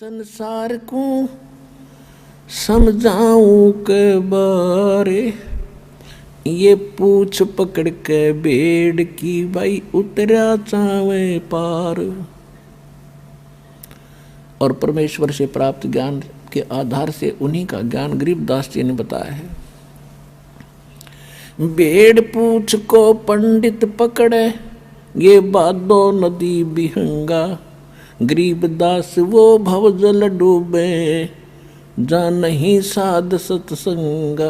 संसार को समझाऊं के बारे, ये पूछ पकड़ के बेड़ की भाई उतरा चावे पार। और परमेश्वर से प्राप्त ज्ञान के आधार से उन्हीं का ज्ञान गरीबदास जी ने बताया है। बेड़ पूछ को पंडित पकड़े, ये बादो नदी बिहंगा। गरीबदास वो भवजल डूबे, जा नहीं साध सत्संगा।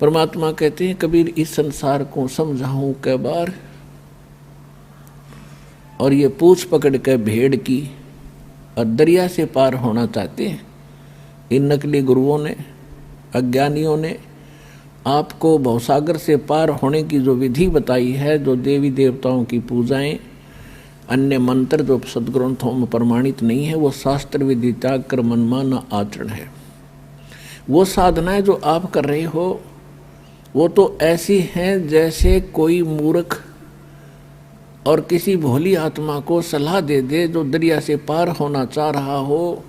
परमात्मा कहते हैं कबीर इस संसार को समझाऊं कै बार, और ये पूछ पकड़ के भेड़ की और दरिया से पार होना चाहते हैं। इन नकली गुरुओं ने, अज्ञानियों ने आपको भवसागर से पार होने की जो विधि बताई है, जो देवी देवताओं की पूजाएं, अन्य मंत्र जो सदग्रंथों में प्रमाणित नहीं है, वो शास्त्र विधि त्याग कर मनमाना आचरण है। वो साधनाएं जो आप कर रहे हो वो तो ऐसी हैं जैसे कोई मूर्ख और किसी भोली आत्मा को सलाह दे दे जो दरिया से पार होना चाह रहा हो,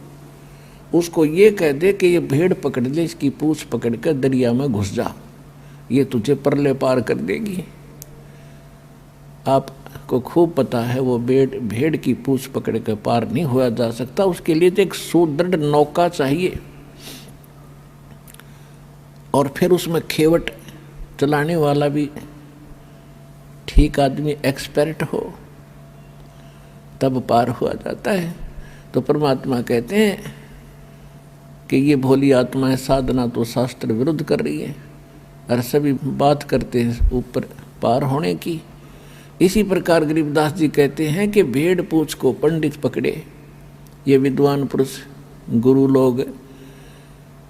उसको ये कह दे कि ये भेड़ पकड़ ले, इसकी पूंछ पकड़ कर दरिया में घुस जा, ये तुझे परले पार कर देगी। आपको खूब पता है वो भेड़ की पूंछ पकड़ कर पार नहीं हुआ जा सकता। उसके लिए तो एक सुदृढ़ नौका चाहिए और फिर उसमें खेवट चलाने वाला भी ठीक आदमी, एक्सपर्ट हो, तब पार हुआ जाता है। तो परमात्मा कहते हैं कि ये भोली आत्माएं साधना तो शास्त्र विरुद्ध कर रही है और सभी बात करते हैं ऊपर पार होने की। इसी प्रकार गरीबदास जी कहते हैं कि भेड़ पूछ को पंडित पकड़े, ये विद्वान पुरुष गुरु लोग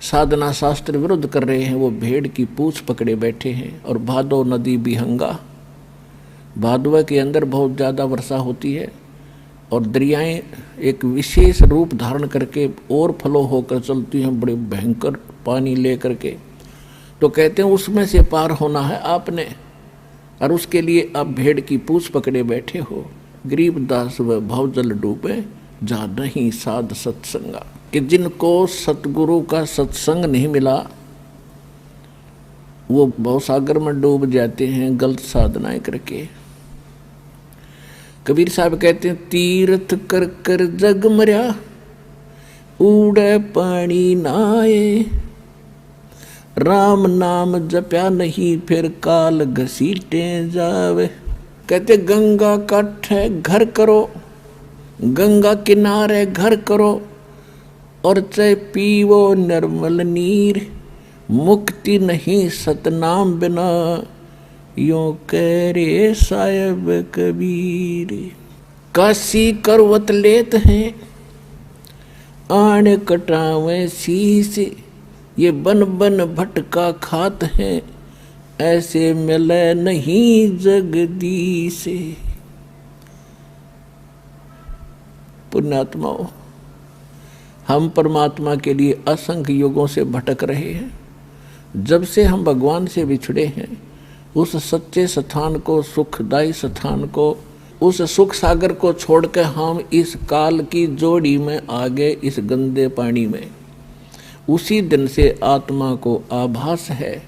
साधना शास्त्र विरुद्ध कर रहे हैं, वो भेड़ की पूंछ पकड़े बैठे हैं। और भादो नदी बिहंगा, भादवा के अंदर बहुत ज़्यादा वर्षा होती है और दरियाएं एक विशेष रूप धारण करके और फ्लो होकर चलती हैं, बड़े भयंकर पानी ले करके। तो कहते हैं उसमें से पार होना है आपने, और उसके लिए आप भेड़ की पूंछ पकड़े बैठे हो। गरीबदास व भवजल डूबे, जा नहीं साध सत्संगा। कि जिनको सतगुरु का सत्संग नहीं मिला वो भवसागर में डूब जाते हैं गलत साधनाएं करके। कबीर साहब कहते हैं तीर्थ कर कर जग मर्या, उड़े पानी नाए। राम नाम जप्या नहीं, फिर काल घसीटे जावे। कहते गंगा काठे घर करो, गंगा किनारे घर करो, और चाहे पीवो निर्मल नीर। मुक्ति नहीं सतनाम बिना, यों कह रे साहिब कबीर। काशी करवत लेत हैं, आण कटावे शीश। ये बन बन भटका खात हैं, ऐसे मिले नहीं जगदीश। पुण्यात्माओं, हम परमात्मा के लिए असंख्य युगों से भटक रहे हैं। जब से हम भगवान से बिछड़े हैं, उस सच्चे स्थान को, सुखदायी स्थान को, उस सुख सागर को छोड़कर हम इस काल की जोड़ी में आ गए, इस गंदे पानी में। उसी दिन से आत्मा को आभास है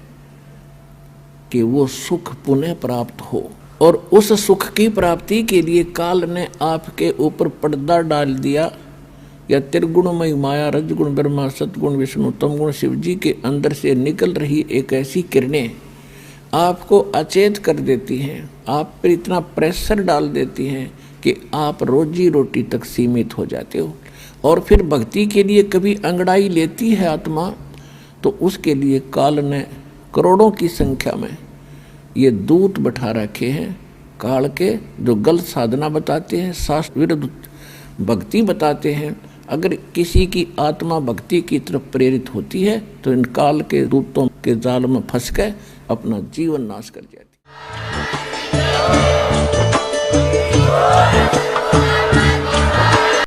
कि वो सुख पुनः प्राप्त हो, और उस सुख की प्राप्ति के लिए काल ने आपके ऊपर पर्दा डाल दिया। या त्रिगुणमयी माया, रजगुण ब्रह्मा, सतगुण विष्णु, तमगुण शिव जी के अंदर से निकल रही एक ऐसी किरणें आपको अचेत कर देती हैं, आप पर इतना प्रेशर डाल देती हैं कि आप रोजी रोटी तक सीमित हो जाते हो। और फिर भक्ति के लिए कभी अंगड़ाई लेती है आत्मा, तो उसके लिए काल ने करोड़ों की संख्या में ये दूत बैठा रखे हैं काल के, जो गलत साधना बताते हैं, शास्त्र विरुद्ध भक्ति बताते हैं। अगर किसी की आत्मा भक्ति की तरफ प्रेरित होती है तो इन काल के दूतों के जाल में फंस कर अपना जीवन नाश कर जाती है।